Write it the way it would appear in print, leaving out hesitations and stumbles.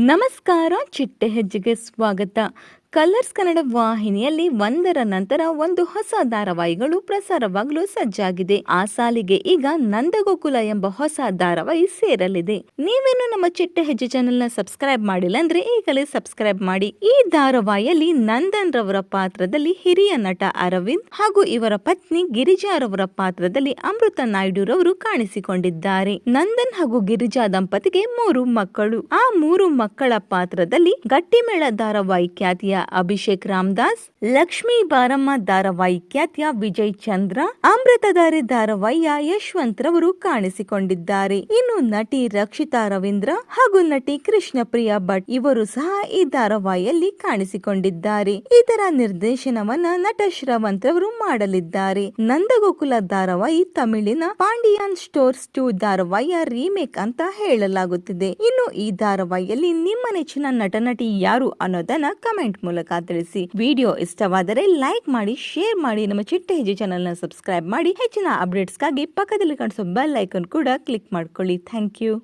ನಮಸ್ಕಾರ, ಚಿಟ್ಟೆ ಹೆಜ್ಜೆಗೆ ಸ್ವಾಗತ. ಕಲರ್ಸ್ ಕನ್ನಡ ವಾಹಿನಿಯಲ್ಲಿ ಒಂದರ ನಂತರ ಒಂದು ಹೊಸ ಧಾರಾವಾಹಿಗಳು ಪ್ರಸಾರವಾಗಲು ಸಜ್ಜಾಗಿದೆ. ಆ ಸಾಲಿಗೆ ಈಗ ನಂದಗೋಕುಲ ಎಂಬ ಹೊಸ ಧಾರಾವಾಹಿ ಸೇರಲಿದೆ. ನೀವೇನು ನಮ್ಮ ಚಿಟ್ಟೆ ಹೆಜ್ಜೆ ಚಾನೆಲ್ ನ ಸಬ್ಸ್ಕ್ರೈಬ್ ಮಾಡಿಲ್ಲ ಅಂದ್ರೆ ಈಗಲೇ ಸಬ್ಸ್ಕ್ರೈಬ್ ಮಾಡಿ. ಈ ಧಾರಾವಾಹಿಯಲ್ಲಿ ನಂದನ್ ರವರ ಪಾತ್ರದಲ್ಲಿ ಹಿರಿಯ ನಟ ಅರವಿಂದ್ ಹಾಗೂ ಇವರ ಪತ್ನಿ ಗಿರಿಜಾ ರವರ ಪಾತ್ರದಲ್ಲಿ ಅಮೃತ ನಾಯ್ಡು ರವರು ಕಾಣಿಸಿಕೊಂಡಿದ್ದಾರೆ. ನಂದನ್ ಹಾಗೂ ಗಿರಿಜಾ ದಂಪತಿಗೆ 3 ಮಕ್ಕಳು. ಆ 3 ಮಕ್ಕಳ ಪಾತ್ರದಲ್ಲಿ ಗಟ್ಟಿಮೇಳ ಧಾರಾವಾಹಿ ಖ್ಯಾತಿಯ ಅಭಿಷೇಕ್ ರಾಮದಾಸ್, ಲಕ್ಷ್ಮೀ ಬಾರಮ್ಮ ಧಾರಾವಾಹಿ ಖ್ಯಾತಿಯ ವಿಜಯ್ ಚಂದ್ರ, ಅಮೃತಧಾರೆ ಧಾರಾವಾಹಿಯ ಯಶವಂತ್ ರವರು ಕಾಣಿಸಿಕೊಂಡಿದ್ದಾರೆ. ಇನ್ನು ನಟಿ ರಕ್ಷಿತಾ ರವೀಂದ್ರ ಹಾಗೂ ನಟಿ ಕೃಷ್ಣಪ್ರಿಯಾ ಭಟ್ ಇವರು ಸಹ ಈ ಧಾರಾವಾಹಿಯಲ್ಲಿ ಕಾಣಿಸಿಕೊಂಡಿದ್ದಾರೆ. ಇದರ ನಿರ್ದೇಶನವನ್ನ ನಟ ಶ್ರವಂತ್ ರವರು ಮಾಡಲಿದ್ದಾರೆ. ನಂದಗೋಕುಲ ಧಾರಾವಾಹಿ ತಮಿಳಿನ ಪಾಂಡಿಯನ್ ಸ್ಟೋರ್ಸ್ 2 ಧಾರಾವಾಹಿಯ ರೀಮೇಕ್ ಅಂತ ಹೇಳಲಾಗುತ್ತಿದೆ. ಇನ್ನು ಈ ಧಾರಾವಾಹಿಯಲ್ಲಿ ನಿಮ್ಮ ನೆಚ್ಚಿನ ನಟ ನಟಿ ಯಾರು ಅನ್ನೋದನ್ನ ಕಮೆಂಟ್ ಮೂಲಕ ತಿಳಿಸಿ. ವಿಡಿಯೋ ಇಷ್ಟವಾದರೆ ಲೈಕ್ ಮಾಡಿ, ಶೇರ್ ಮಾಡಿ, ನಮ್ಮ ಚಿಟ್ಟೆ ಹೆಜ್ಜೆ ಚಾನೆಲ್ ನ ಸಬ್ಸ್ಕ್ರೈಬ್ ಮಾಡಿ. ಹೆಚ್ಚಿನ ಅಪ್ಡೇಟ್ಸ್ಗಾಗಿ ಪಕ್ಕದಲ್ಲಿ ಕಾಣಿಸೋ ಬೆಲ್ ಐಕಾನ್ ಕೂಡ ಕ್ಲಿಕ್ ಮಾಡ್ಕೊಳ್ಳಿ. Thank you.